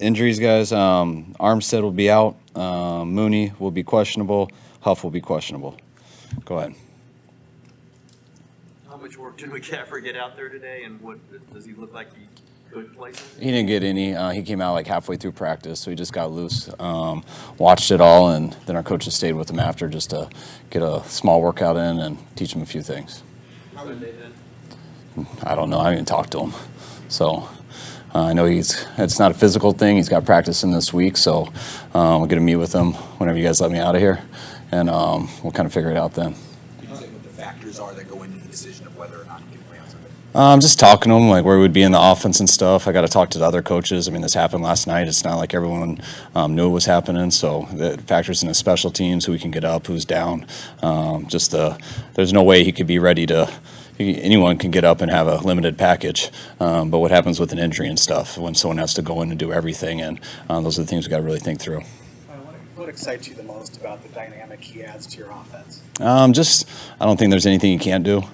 injuries, guys. Armstead will be out. Mooney will be questionable. Huff will be questionable. Go ahead. How much work did McCaffrey get out there today, and what does he look like he could play? He didn't get any. He came out like halfway through practice, so he just got loose. Watched it all, and then our coaches stayed with him after just to get a small workout in and teach him a few things. How did they then? I don't know. I haven't even talked to him. So I know it's not a physical thing. He's got practice in this week, so we'll get to meet with him whenever you guys let me out of here, and we'll kind of figure it out then. Can you say what the factors are that go into the decision of whether or not you can play on Sunday? Just talking to him, like where we'd be in the offense and stuff. I got to talk to the other coaches. I mean, this happened last night. It's not like everyone knew it was happening, so the factors in the special teams, who we can get up, who's down. There's no way he could be ready to. Anyone can get up and have a limited package, but what happens with an injury and stuff when someone has to go in and do everything, and those are the things we got to really think through. What excites you the most about the dynamic he adds to your offense? I don't think there's anything he can't do.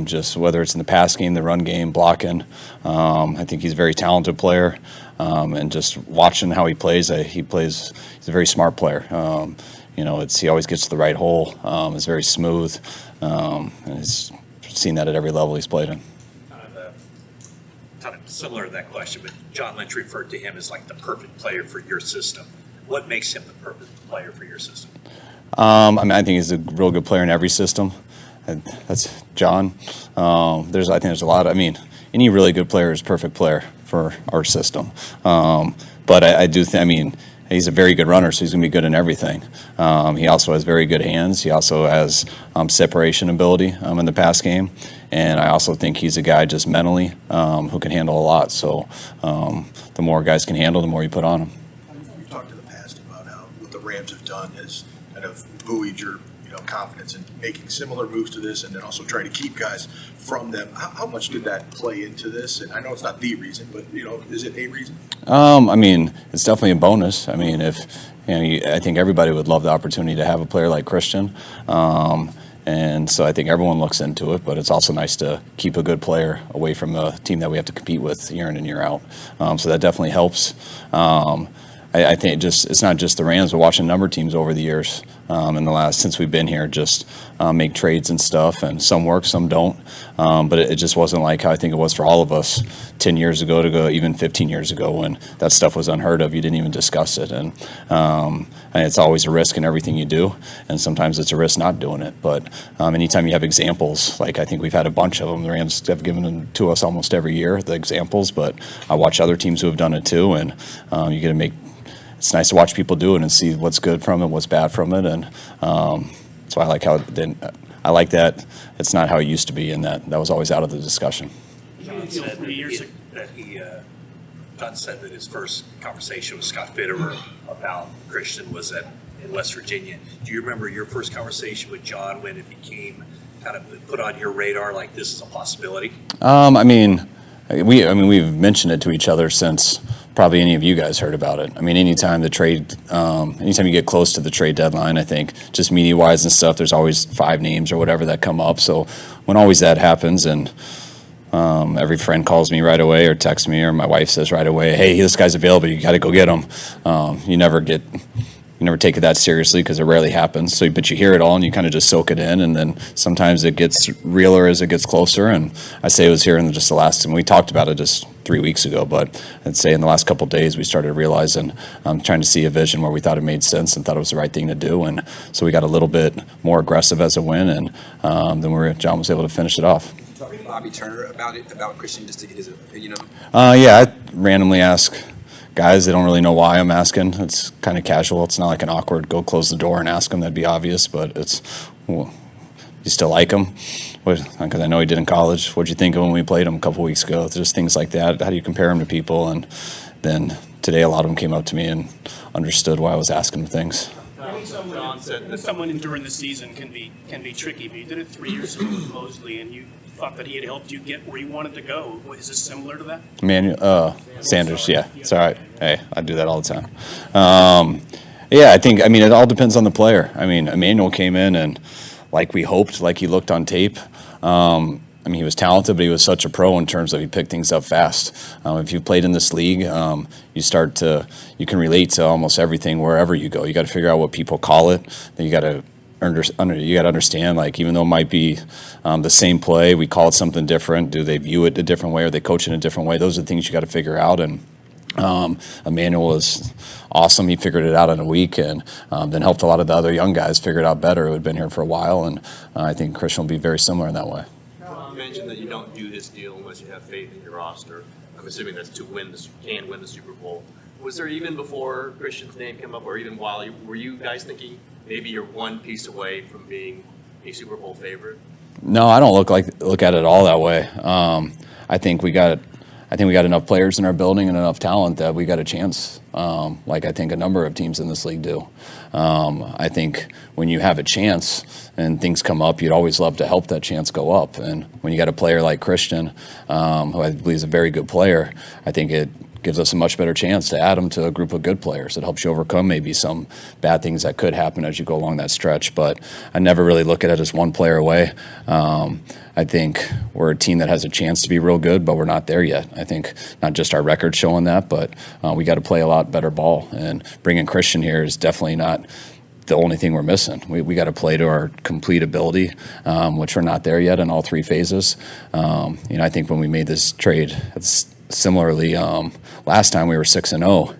Just whether it's in the pass game, the run game, blocking. I think he's a very talented player, and just watching how he plays, he's a very smart player. He always gets to the right hole. It's very smooth, and he's seen that at every level he's played in. Kind of similar to that question, but John Lynch referred to him as like the perfect player for your system. What makes him the perfect player for your system? I think he's a real good player in every system. That's John. I think there's a lot. Any really good player is a perfect player for our system. But I do think. He's a very good runner, so he's going to be good in everything. He also has very good hands. He also has separation ability in the pass game. And I also think he's a guy just mentally who can handle a lot. So the more guys can handle, the more you put on them. We've talked in the past about how what the Rams have done has kind of buoyed your confidence in making similar moves to this, and then also trying to keep guys from them. How much did that play into this? And I know it's not the reason, but is it a reason? It's definitely a bonus. I think everybody would love the opportunity to have a player like Christian. And so I think everyone looks into it, but it's also nice to keep a good player away from a team that we have to compete with year in and year out. So that definitely helps. I think it's not just the Rams, but watching a number of teams over the years since we've been here, just make trades and stuff, and some work, some don't. But it just wasn't like how I think it was for all of us 10 years ago to go even 15 years ago when that stuff was unheard of. You didn't even discuss it. And it's always a risk in everything you do, and sometimes it's a risk not doing it. But anytime you have examples, like I think we've had a bunch of them, the Rams have given them to us almost every year, the examples, but I watch other teams who have done it too, and you get to make. It's nice to watch people do it and see what's good from it, what's bad from it, and so I like that. It's not how it used to be, and that was always out of the discussion. John said that his first conversation with Scott Fitterer about Christian was in West Virginia. Do you remember your first conversation with John when it became kind of put on your radar like this is a possibility? We've mentioned it to each other since probably any of you guys heard about it. Anytime you get close to the trade deadline, I think just media-wise and stuff, there's always 5 names or whatever that come up. So when always that happens, and every friend calls me right away or texts me, or my wife says right away, hey, this guy's available, you got to go get him. You never take it that seriously because it rarely happens. But you hear it all and you kind of just soak it in, and then sometimes it gets realer as it gets closer. And I say it was here in just the last, and we talked about it just 3 weeks ago, but I'd say in the last couple of days we started realizing, trying to see a vision where we thought it made sense and thought it was the right thing to do. And so we got a little bit more aggressive as a win, and then John was able to finish it off. Talk to Bobby Turner about Christian, just to get his opinion of him. I randomly ask guys. They don't really know why I'm asking. It's kind of casual. It's not like an awkward go close the door and ask him. That'd be obvious, but it's, well, you still like him? Because I know he did in college. What'd you think of him when we played him a couple weeks ago? Just things like that. How do you compare him to people? And then today a lot of them came up to me and understood why I was asking them things. Someone during the season can be tricky, but you did it 3 years ago with Mosley, and you thought that he had helped you get where you wanted to go. Is this similar to that? Sanders, yeah. It's all right. Hey, I do that all the time. I think, it all depends on the player. Emmanuel came in and like we hoped, like he looked on tape. I mean, he was talented, but he was such a pro in terms of he picked things up fast. If you've played in this league, you can relate to almost everything wherever you go. You got to figure out what people call it. Then you got to understand, like, even though it might be the same play, we call it something different. Do they view it a different way? Or they coach it in a different way? Those are the things you got to figure out. And Emmanuel is awesome. He figured it out in a week, and then helped a lot of the other young guys figure it out better who had been here for a while. And I think Christian will be very similar in that way. You mentioned that you don't do this deal unless you have faith in your roster. I'm assuming that's to win the Super Bowl. Was there, even before Christian's name came up, or even while were you guys thinking maybe you're one piece away from being a Super Bowl favorite? No, I don't look at it all that way. I think we got enough players in our building and enough talent that we got a chance. Like I think a number of teams in this league do. I think when you have a chance and things come up, you'd always love to help that chance go up. And when you got a player like Christian, who I believe is a very good player, I think it gives us a much better chance to add him to a group of good players. It helps you overcome maybe some bad things that could happen as you go along that stretch. But I never really look at it as one player away. I think we're a team that has a chance to be real good, but we're not there yet. I think not just our record showing that, but we got to play a lot better ball. And bringing Christian here is definitely not the only thing we're missing. We got to play to our complete ability, which we're not there yet in all three phases. I think when we made this trade, similarly, last time we were 6-0.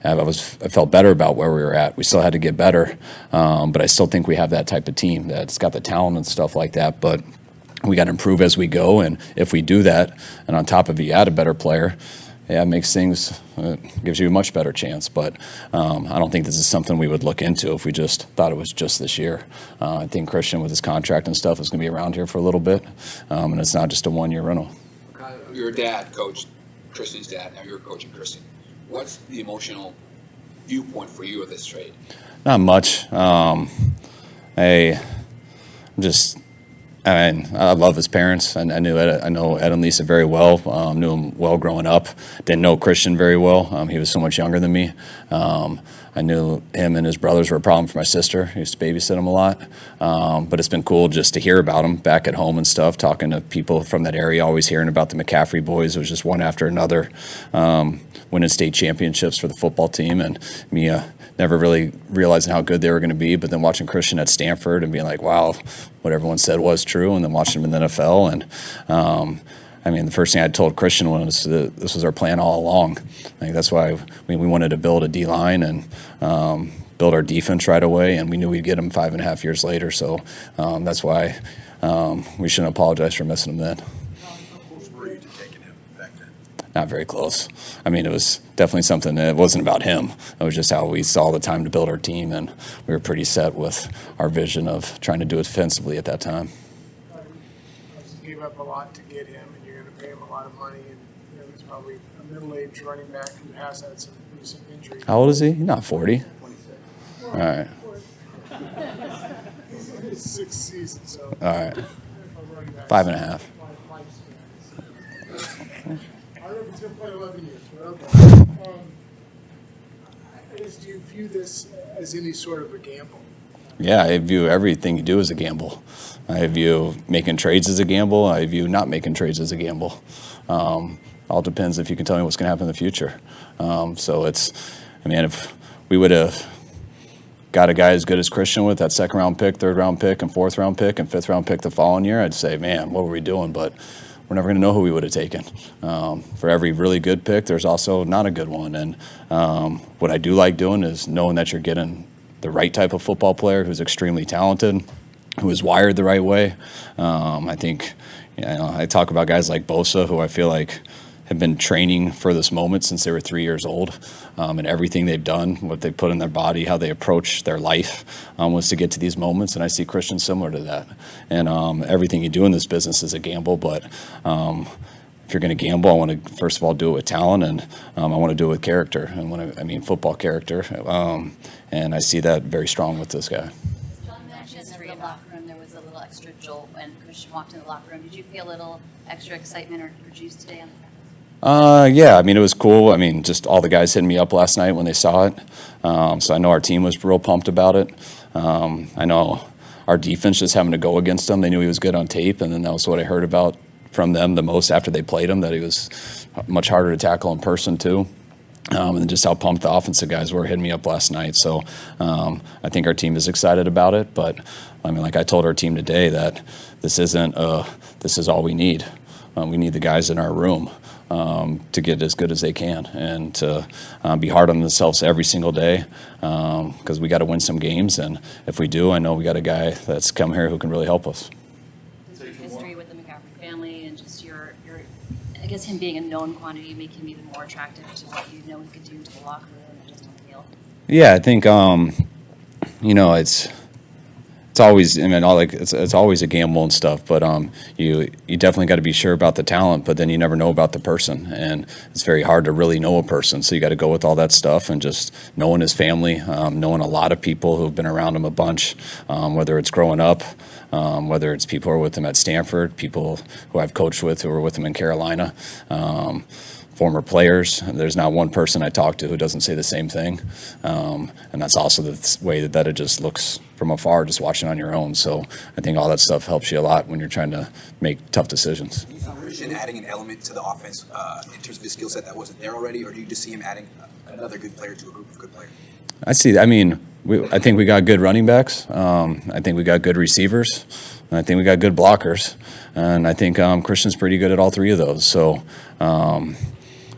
I felt better about where we were at. We still had to get better, but I still think we have that type of team that's got the talent and stuff like that. But we got to improve as we go, and if we do that, and on top of it, you add a better player, it makes things, gives you a much better chance. But I don't think this is something we would look into if we just thought it was just this year. I think Christian, with his contract and stuff, is going to be around here for a little bit, and it's not just a one-year rental. Your dad coached Christian's dad. Now you're coaching Christian. What's the emotional viewpoint for you of this trade? Not much. I love his parents. I know Ed and Lisa very well. Knew him well growing up. Didn't know Christian very well. He was so much younger than me. I knew him and his brothers were a problem for my sister. I used to babysit him a lot. But it's been cool just to hear about him back at home and stuff, talking to people from that area, always hearing about the McCaffrey boys. It was just one after another, winning state championships for the football team. And me never really realizing how good they were going to be, but then watching Christian at Stanford and being like, wow, what everyone said was true, and then watching him in the NFL. And the first thing I told Christian was that this was our plan all along. I think that's why we wanted to build a D-line and build our defense right away, and we knew we'd get him 5.5 years later. So that's why we shouldn't apologize for missing him then. How close were you to taking him back then? Not very close. It was definitely something that it wasn't about him. It was just how we saw the time to build our team, and we were pretty set with our vision of trying to do it defensively at that time. You gave up a lot to get him, and you're going to pay him a lot of money. And he's probably a middle-aged running back who has had some recent injuries. How old is he? He's not 40. 26. All right. He's in his sixth season, so. All right. 5.5. I don't know if he's going to play 11 years, but okay. Do you view this as any sort of a gamble? Yeah, I view everything you do as a gamble. I view making trades as a gamble. I view not making trades as a gamble. All depends if you can tell me what's going to happen in the future. If we would have got a guy as good as Christian with that second-round pick, third-round pick, and fourth-round pick, and fifth-round pick the following year, I'd say, man, what were we doing? But we're never going to know who we would have taken. For every really good pick, there's also not a good one. And what I do like doing is knowing that you're getting the right type of football player who's extremely talented, who is wired the right way. I think, I talk about guys like Bosa, who I feel like have been training for this moment since they were 3 years old, and everything they've done, what they put in their body, how they approach their life, was to get to these moments. And I see Christian similar to that. And everything you do in this business is a gamble, but if you're going to gamble, I want to first of all do it with talent, and I want to do it with character, and football character. And I see that very strong with this guy. John mentioned in the locker room there was a little extra jolt when Christian walked in the locker room. Did you feel a little extra excitement or juice today on the practice? Yeah, it was cool. Just all the guys hitting me up last night when they saw it. So I know our team was real pumped about it. I know our defense just having to go against him. They knew he was good on tape, and then that was what I heard about from them the most after they played him, that he was much harder to tackle in person too. And just how pumped the offensive guys were hitting me up last night. So I think our team is excited about it. But I mean, like I told our team today, that this isn't this is all we need. We need the guys in our room to get as good as they can, and to be hard on themselves every single day, because we got to win some games. And if we do, I know we got a guy that's come here who can really help us. Your history with the McCaffrey family and just your I guess him being a known quantity make him even more attractive to what you know he could do to the locker room and just on the field. Yeah, I think it's always, I mean, it's always a gamble and stuff. But you definitely got to be sure about the talent, but then you never know about the person, and it's very hard to really know a person. So you got to go with all that stuff and just knowing his family, knowing a lot of people who've been around him a bunch, whether it's growing up. Whether it's people who are with him at Stanford, people who I've coached with who were with him in Carolina, former players. There's not one person I talk to who doesn't say the same thing. And that's also the way that it just looks from afar, just watching on your own. So I think all that stuff helps you a lot when you're trying to make tough decisions. Christian adding an element to the offense in terms of his skill set that wasn't there already, or do you just see him adding another good player to a group of good players? I think we got good running backs. I think we got good receivers. And I think we got good blockers. And I think Christian's pretty good at all three of those. So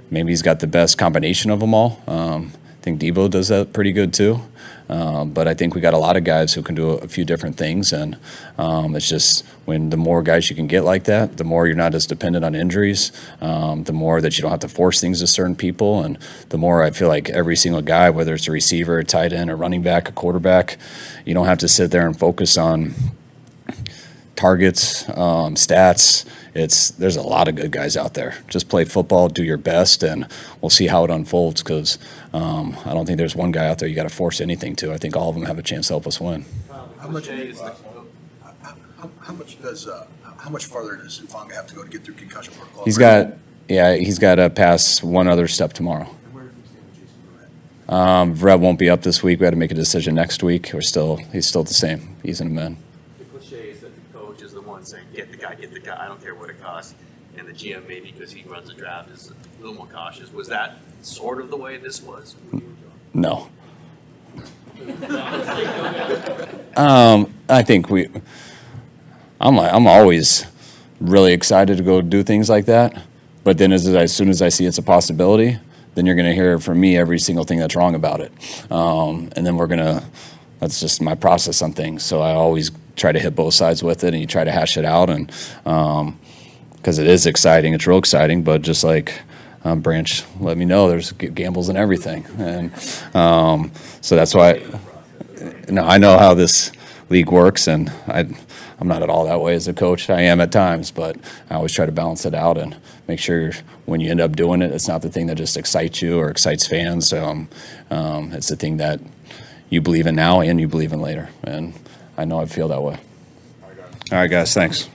maybe he's got the best combination of them all. I think Debo does that pretty good too. But I think we got a lot of guys who can do a few different things. And it's just when the more guys you can get like that, the more you're not as dependent on injuries, the more that you don't have to force things to certain people. And the more I feel like every single guy, whether it's a receiver, a tight end, a running back, a quarterback, you don't have to sit there and focus on targets, stats. There's a lot of good guys out there. Just play football, do your best, and we'll see how it unfolds, because I don't think there's one guy out there you got to force anything to. I think all of them have a chance to help us win. How much farther does Ufanga have to go to get through concussion protocol? He's got to pass one other step tomorrow. Brett won't be up this week. We had to make a decision next week. He's still the same. He's in a man. The cliche is that the coach is the one saying, get the guy, I don't care what it costs. And the GM, maybe because he runs the draft, is a little more cautious. Was that sort of the way this was? No. I think I'm always really excited to go do things like that. But then as soon as I see it's a possibility, then you're going to hear from me every single thing that's wrong about it. And then that's just my process on things. So I always try to hit both sides with it, and you try to hash it out. And because it is exciting, it's real exciting, but just like Branch let me know, there's gambles and everything. And so that's why I know how this league works, and I'm not at all that way as a coach. I am at times, but I always try to balance it out and make sure when you end up doing it, it's not the thing that just excites you or excites fans. It's the thing that you believe in now and you believe in later. And I know I feel that way. All right, guys, thanks.